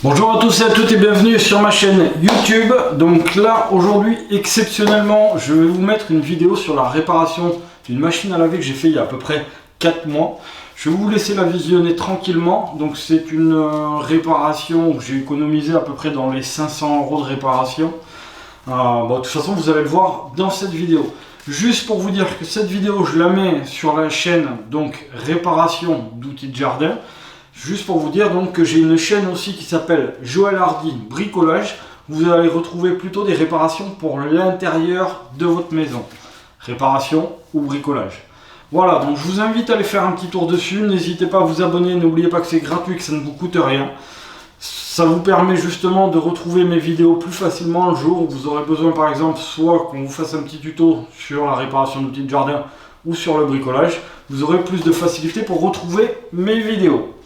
Bonjour à tous et à toutes et bienvenue sur ma chaîne YouTube. Donc là aujourd'hui exceptionnellement je vais vous mettre une vidéo sur la réparation d'une machine à laver que j'ai fait il y a à peu près 4 mois. Je vais vous laisser la visionner tranquillement. Donc c'est une réparation où j'ai économisé à peu près dans les 500 € de réparation. De toute façon vous allez le voir dans cette vidéo. Juste pour vous dire que cette vidéo je la mets sur la chaîne donc réparation d'outils de jardin. Juste pour vous dire donc que j'ai une chaîne aussi qui s'appelle Joël Hardy Bricolage. Vous allez retrouver plutôt des réparations pour l'intérieur de votre maison. Réparation ou bricolage. Voilà, donc je vous invite à aller faire un petit tour dessus. N'hésitez pas à vous abonner, n'oubliez pas que c'est gratuit, que ça ne vous coûte rien. Ça vous permet justement de retrouver mes vidéos plus facilement le jour où vous aurez besoin par exemple soit qu'on vous fasse un petit tuto sur la réparation d'outils de jardin ou sur le bricolage. Vous aurez plus de facilité pour retrouver mes vidéos.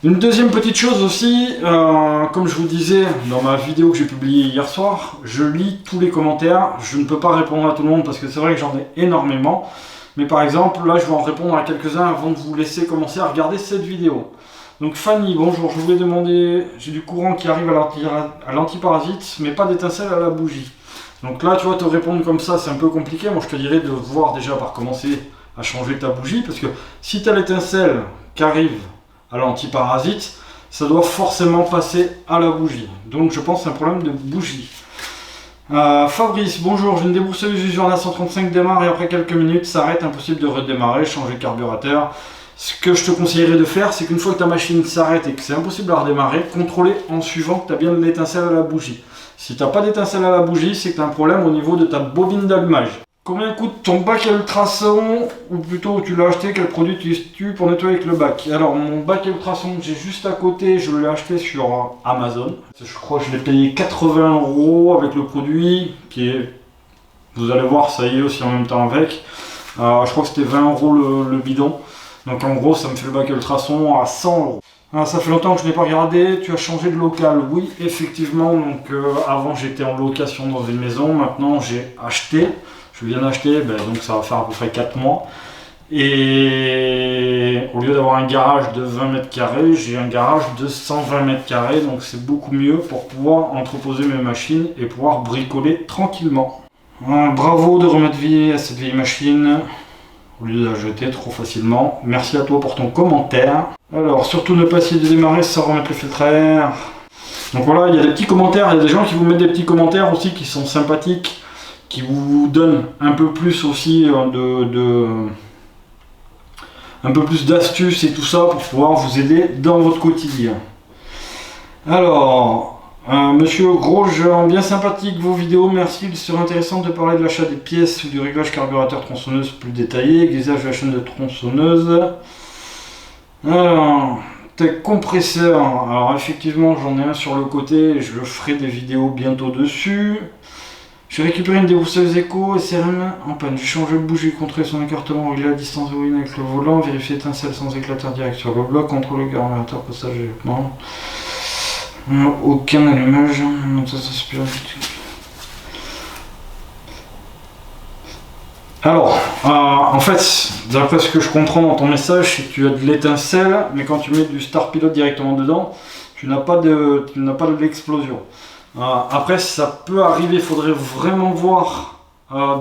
Une deuxième petite chose aussi, comme je vous disais dans ma vidéo que j'ai publiée hier soir, je lis tous les commentaires. Je ne peux pas répondre à tout le monde parce que c'est vrai que j'en ai énormément. Mais par exemple, là je vais en répondre à quelques-uns avant de vous laisser commencer à regarder cette vidéo. Donc Fanny, bonjour, je voulais demander, j'ai du courant qui arrive à l'antiparasite, mais pas d'étincelle à la bougie. Donc là tu vois, te répondre comme ça c'est un peu compliqué. Moi je te dirais de voir déjà par commencer à changer ta bougie. Parce que si tu as l'étincelle qui arrive à l'antiparasite, ça doit forcément passer à la bougie. Donc je pense que c'est un problème de bougie. Fabrice, bonjour, j'ai une déboussoleuse Husqvarna 135 démarre et après quelques minutes s'arrête, impossible de redémarrer, changer le carburateur. Ce que je te conseillerais de faire, c'est qu'une fois que ta machine s'arrête et que c'est impossible à redémarrer, contrôler en suivant que tu as bien de l'étincelle à la bougie. Si tu n'as pas d'étincelle à la bougie, c'est que tu as un problème au niveau de ta bobine d'allumage. Combien coûte ton bac à ultrasons, ou plutôt tu l'as acheté, quel produit utilises-tu pour nettoyer avec le bac? Alors mon bac à ultrasons que j'ai juste à côté, je l'ai acheté sur Amazon. Je crois que je l'ai payé 80 € avec le produit qui est, vous allez voir, ça y est aussi en même temps avec. Je crois que c'était 20 € le bidon. Donc en gros ça me fait le bac à ultrasons à 100 €. Ça fait longtemps que je n'ai pas regardé, tu as changé de local? Oui effectivement, donc avant j'étais en location dans une maison, maintenant j'ai acheté. Je viens d'acheter, donc ça va faire à peu près 4 mois. Et au lieu d'avoir un garage de 20 mètres carrés, j'ai un garage de 120 mètres carrés. Donc c'est beaucoup mieux pour pouvoir entreposer mes machines et pouvoir bricoler tranquillement. Bravo de remettre vie à cette vieille machine au lieu de la jeter trop facilement. Merci à toi pour ton commentaire. Alors surtout ne pas essayer de démarrer sans remettre le filtre à air. Donc voilà, il y a des petits commentaires, il y a des gens qui vous mettent des petits commentaires aussi qui sont sympathiques, qui vous donne un peu plus aussi un peu plus d'astuces et tout ça pour pouvoir vous aider dans votre quotidien. Alors, monsieur Grosjean, bien sympathique vos vidéos, merci. Il serait intéressant de parler de l'achat des pièces ou du réglage carburateur tronçonneuse plus détaillé, aiguisage de la chaîne de tronçonneuse. Alors, tes compresseurs, alors effectivement j'en ai un sur le côté, je ferai des vidéos bientôt dessus. J'ai récupéré une déboussoleuse éco et CRM en panne. J'ai changé le bougie, contrôlé son écartement, réglé la distance de avec le volant, vérifié l'étincelle sans éclateur direct sur le bloc, contrôlé le carburateur, passage d'équipement. Aucun allumage. Alors, en fait, d'après ce que je comprends dans ton message, c'est que tu as de l'étincelle, mais quand tu mets du Star Pilot directement dedans, tu n'as pas de l'explosion. Après ça peut arriver, il faudrait vraiment voir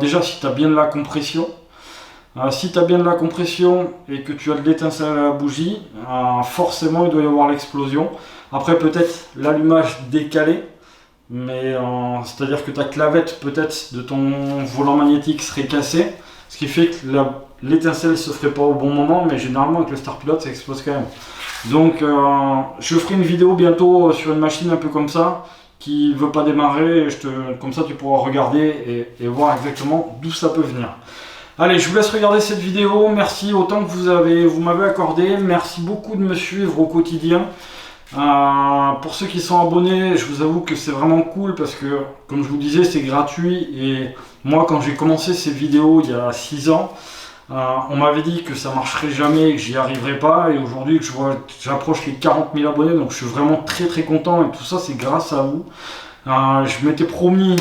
déjà si tu as bien de la compression. Si tu as bien de la compression et que tu as de l'étincelle à la bougie, forcément il doit y avoir l'explosion. Après peut-être l'allumage décalé, mais c'est à dire que ta clavette peut-être de ton volant magnétique serait cassée, ce qui fait que l'étincelle se ferait pas au bon moment, mais généralement avec le Star Pilot ça explose quand même. Donc je ferai une vidéo bientôt sur une machine un peu comme ça qui veut pas démarrer, comme ça tu pourras regarder et voir exactement d'où ça peut venir. Allez, je vous laisse regarder cette vidéo, merci autant que vous m'avez accordé, merci beaucoup de me suivre au quotidien. Pour ceux qui sont abonnés, je vous avoue que c'est vraiment cool parce que comme je vous disais c'est gratuit et moi quand j'ai commencé ces vidéos il y a 6 ans, on m'avait dit que ça marcherait jamais et que j'y arriverais pas, et aujourd'hui que j'approche les 40 000 abonnés, donc je suis vraiment très content et tout ça c'est grâce à vous. Je m'étais promis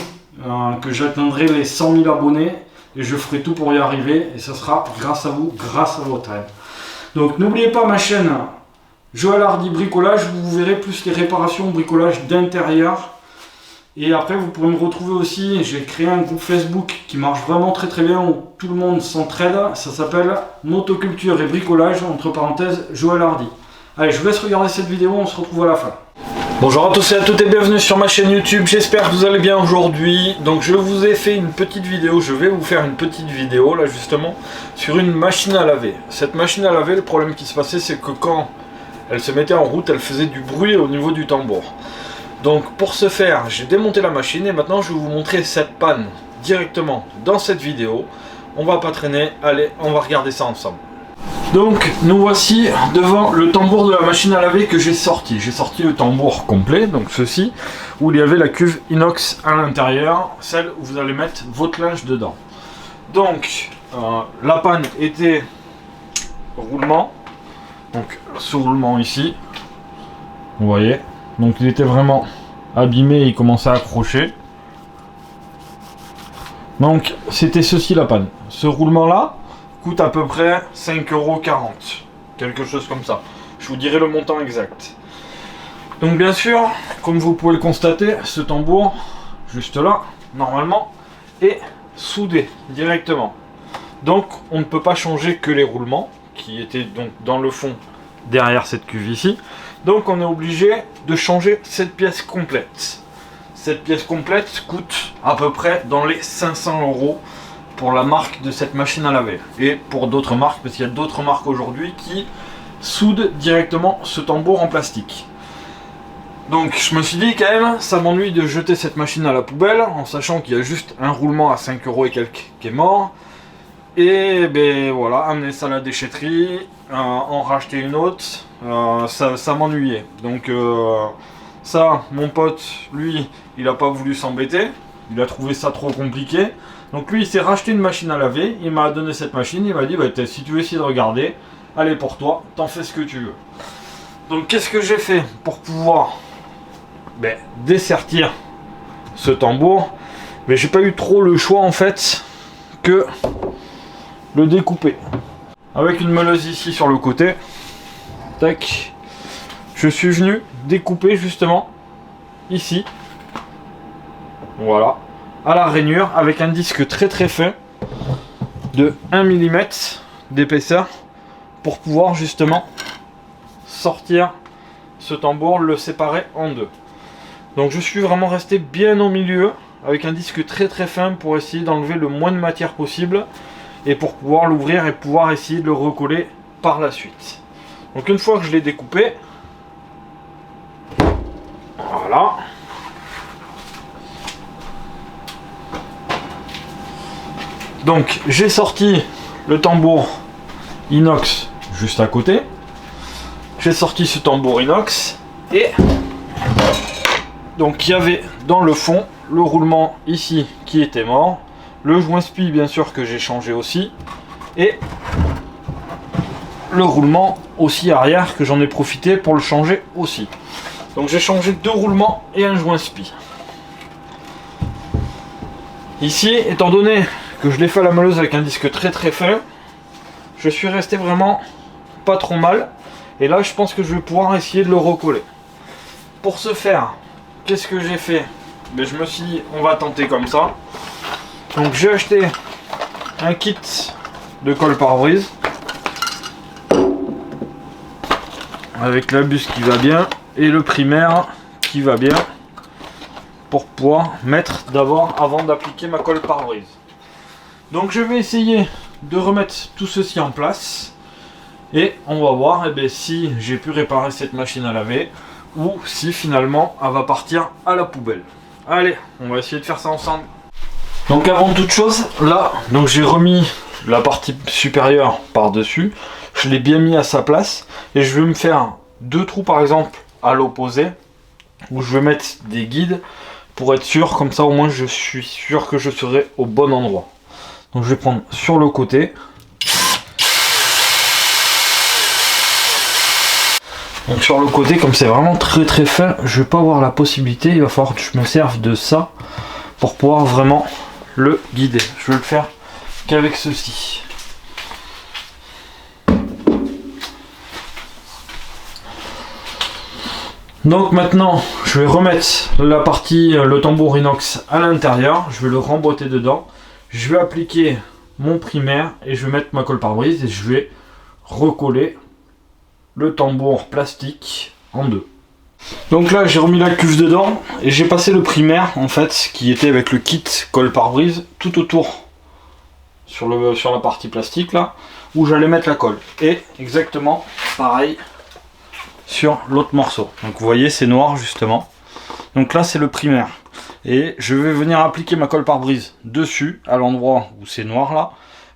que j'atteindrais les 100 000 abonnés et je ferai tout pour y arriver et ça sera grâce à vous, grâce à votre aide. Donc n'oubliez pas ma chaîne Joël Hardy bricolage, vous verrez plus les réparations, bricolage d'intérieur. Et après vous pourrez me retrouver aussi, j'ai créé un groupe Facebook qui marche vraiment très bien, où tout le monde s'entraide. Ça s'appelle Motoculture et bricolage, entre parenthèses, Joël Hardy. Allez, je vous laisse regarder cette vidéo, on se retrouve à la fin. Bonjour à tous et à toutes et bienvenue sur ma chaîne YouTube, j'espère que vous allez bien aujourd'hui. Donc je vous ai fait une petite vidéo, je vais vous faire une petite vidéo là justement, sur une machine à laver. Cette machine à laver, le problème qui se passait, c'est que quand elle se mettait en route, elle faisait du bruit au niveau du tambour. Donc pour ce faire, j'ai démonté la machine et maintenant je vais vous montrer cette panne directement dans cette vidéo. On va pas traîner, allez, on va regarder ça ensemble. Donc nous voici devant le tambour de la machine à laver que j'ai sorti. J'ai sorti le tambour complet, donc ceci, où il y avait la cuve inox à l'intérieur, celle où vous allez mettre votre linge dedans. Donc la panne était roulement, donc ce roulement ici, vous voyez. Donc il était vraiment abîmé, il commençait à accrocher. Donc c'était ceci la panne. Ce roulement là coûte à peu près 5,40 €, quelque chose comme ça. Je vous dirai le montant exact. Donc bien sûr, comme vous pouvez le constater, ce tambour, juste là, normalement, est soudé directement. Donc on ne peut pas changer que les roulements, qui étaient donc dans le fond derrière cette cuve ici. Donc on est obligé de changer cette pièce complète. Cette pièce complète coûte à peu près dans les 500 € pour la marque de cette machine à laver. Et pour d'autres marques, parce qu'il y a d'autres marques aujourd'hui qui soudent directement ce tambour en plastique. Donc je me suis dit quand même, ça m'ennuie de jeter cette machine à la poubelle, en sachant qu'il y a juste un roulement à 5 € et quelques qui est mort. Et ben voilà, amener ça à la déchetterie, en racheter une autre, ça m'ennuyait. Donc ça, mon pote, lui, il n'a pas voulu s'embêter, il a trouvé ça trop compliqué. Donc lui, il s'est racheté une machine à laver, il m'a donné cette machine, il m'a dit, bah, si tu veux essayer de regarder, allez pour toi, t'en fais ce que tu veux. Donc qu'est-ce que j'ai fait pour pouvoir dessertir ce tambour? Mais j'ai pas eu trop le choix en fait que le découper. Avec une meuleuse ici sur le côté, tac, je suis venu découper justement ici, voilà, à la rainure avec un disque très fin de 1 mm d'épaisseur pour pouvoir justement sortir ce tambour, le séparer en deux. Donc je suis vraiment resté bien au milieu avec un disque très fin pour essayer d'enlever le moins de matière possible et pour pouvoir l'ouvrir et pouvoir essayer de le recoller par la suite. Donc une fois que je l'ai découpé, voilà, donc j'ai sorti le tambour inox juste à côté, j'ai sorti ce tambour inox et donc il y avait dans le fond le roulement ici qui était mort, le joint spi bien sûr que j'ai changé aussi, et le roulement aussi arrière que j'en ai profité pour le changer aussi. Donc j'ai changé 2 roulements et un joint spi. Ici, étant donné que je l'ai fait à la meuleuse avec un disque très fin, je suis resté vraiment pas trop mal. Et là je pense que je vais pouvoir essayer de le recoller. Pour ce faire, qu'est-ce que j'ai fait? Je me suis dit, on va tenter comme ça. Donc j'ai acheté un kit de colle pare-brise avec la buse qui va bien et le primaire qui va bien pour pouvoir mettre d'abord avant d'appliquer ma colle pare-brise. Donc je vais essayer de remettre tout ceci en place et on va voir si j'ai pu réparer cette machine à laver ou si finalement elle va partir à la poubelle. Allez, on va essayer de faire ça ensemble. Donc avant toute chose, là, donc j'ai remis la partie supérieure par-dessus, je l'ai bien mis à sa place et je vais me faire 2 trous par exemple à l'opposé où je vais mettre des guides pour être sûr, comme ça au moins je suis sûr que je serai au bon endroit. Donc je vais prendre sur le côté. Donc sur le côté, comme c'est vraiment très fin, je vais pas avoir la possibilité, il va falloir que je me serve de ça pour pouvoir vraiment le guider. Je vais le faire qu'avec ceci. Donc maintenant, je vais remettre la partie, le tambour inox à l'intérieur. Je vais le remboîter dedans. Je vais appliquer mon primaire et je vais mettre ma colle pare-brise et je vais recoller le tambour plastique en deux. Donc là, j'ai remis la cuve dedans et j'ai passé le primaire en fait qui était avec le kit colle pare-brise tout autour sur la partie plastique là où j'allais mettre la colle. Et exactement pareil sur l'autre morceau. Donc vous voyez, c'est noir justement. Donc là, c'est le primaire. Et je vais venir appliquer ma colle pare-brise dessus, à l'endroit où c'est noir là,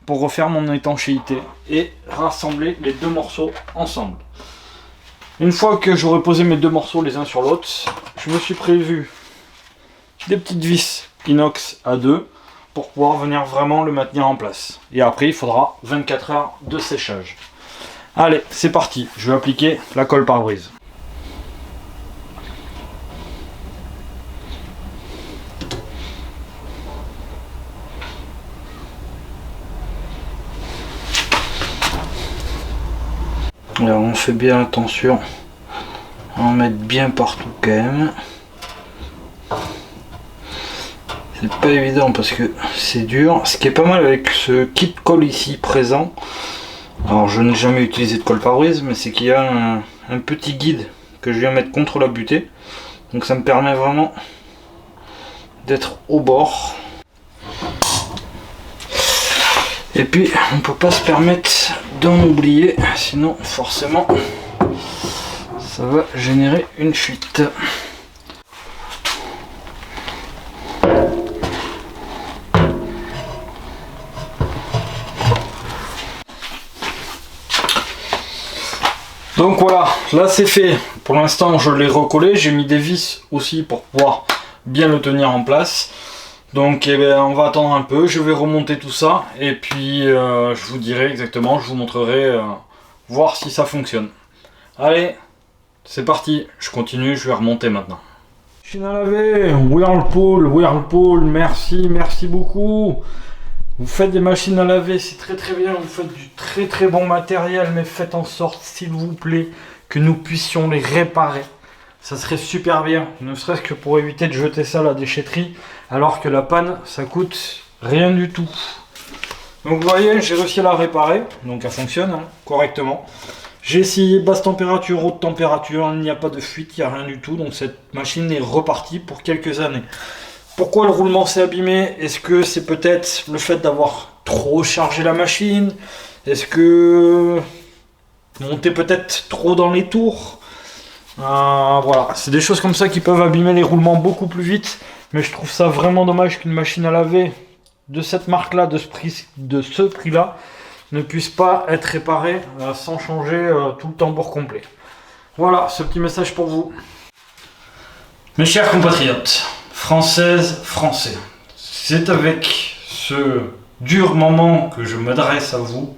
pour refaire mon étanchéité et rassembler les deux morceaux ensemble. Une fois que j'aurai posé mes deux morceaux les uns sur l'autre, je me suis prévu des petites vis inox à deux pour pouvoir venir vraiment le maintenir en place. Et après, il faudra 24 heures de séchage. Allez, c'est parti, je vais appliquer la colle pare-brise. Alors on fait bien attention à en mettre bien partout quand même. C'est pas évident parce que c'est dur. Ce qui est pas mal avec ce kit colle ici présent, alors je n'ai jamais utilisé de colle pare-brise, mais c'est qu'il y a un petit guide que je viens mettre contre la butée. Donc ça me permet vraiment d'être au bord. Et puis on peut pas se permettre d'en oublier, sinon forcément ça va générer une fuite. Donc voilà, là c'est fait. Pour l'instant je l'ai recollé, j'ai mis des vis aussi pour pouvoir bien le tenir en place. Donc eh bien, on va attendre un peu, je vais remonter tout ça et puis je vous dirai exactement, je vous montrerai voir si ça fonctionne. Allez, c'est parti, je continue, je vais remonter maintenant. Machine à laver, Whirlpool, merci beaucoup. Vous faites des machines à laver, c'est très bien, vous faites du très bon matériel, mais faites en sorte s'il vous plaît que nous puissions les réparer. Ça serait super bien, ne serait-ce que pour éviter de jeter ça à la déchetterie, alors que la panne, ça coûte rien du tout. Donc vous voyez, j'ai réussi à la réparer, donc elle fonctionne correctement. J'ai essayé basse température, haute température, il n'y a pas de fuite, il n'y a rien du tout, donc cette machine est repartie pour quelques années. Pourquoi le roulement s'est abîmé? Est-ce que c'est peut-être le fait d'avoir trop chargé la machine? Est-ce que monter peut-être trop dans les tours? Voilà, c'est des choses comme ça qui peuvent abîmer les roulements beaucoup plus vite, mais je trouve ça vraiment dommage qu'une machine à laver de cette marque là, de ce prix là, ne puisse pas être réparée sans changer tout le tambour complet. Voilà, ce petit message pour vous. Mes chers compatriotes, françaises, français, c'est avec ce dur moment que je m'adresse à vous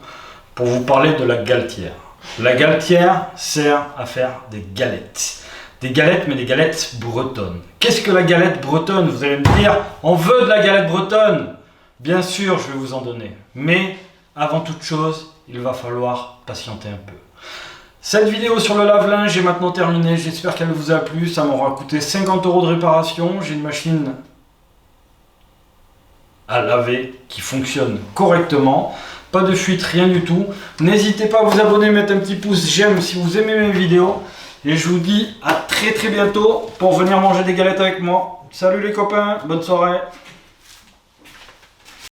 pour vous parler de la galetière. La galetière sert à faire des galettes. Des galettes, mais des galettes bretonnes. Qu'est-ce que la galette bretonne? Vous allez me dire, on veut de la galette bretonne. Bien sûr, je vais vous en donner. Mais, avant toute chose, il va falloir patienter un peu. Cette vidéo sur le lave-linge est maintenant terminée. J'espère qu'elle vous a plu. Ça m'aura coûté 50 € de réparation. J'ai une machine à laver qui fonctionne correctement. Pas de fuite, rien du tout. N'hésitez pas à vous abonner, mettre un petit pouce j'aime si vous aimez mes vidéos. Et je vous dis à très bientôt pour venir manger des galettes avec moi. Salut les copains, bonne soirée.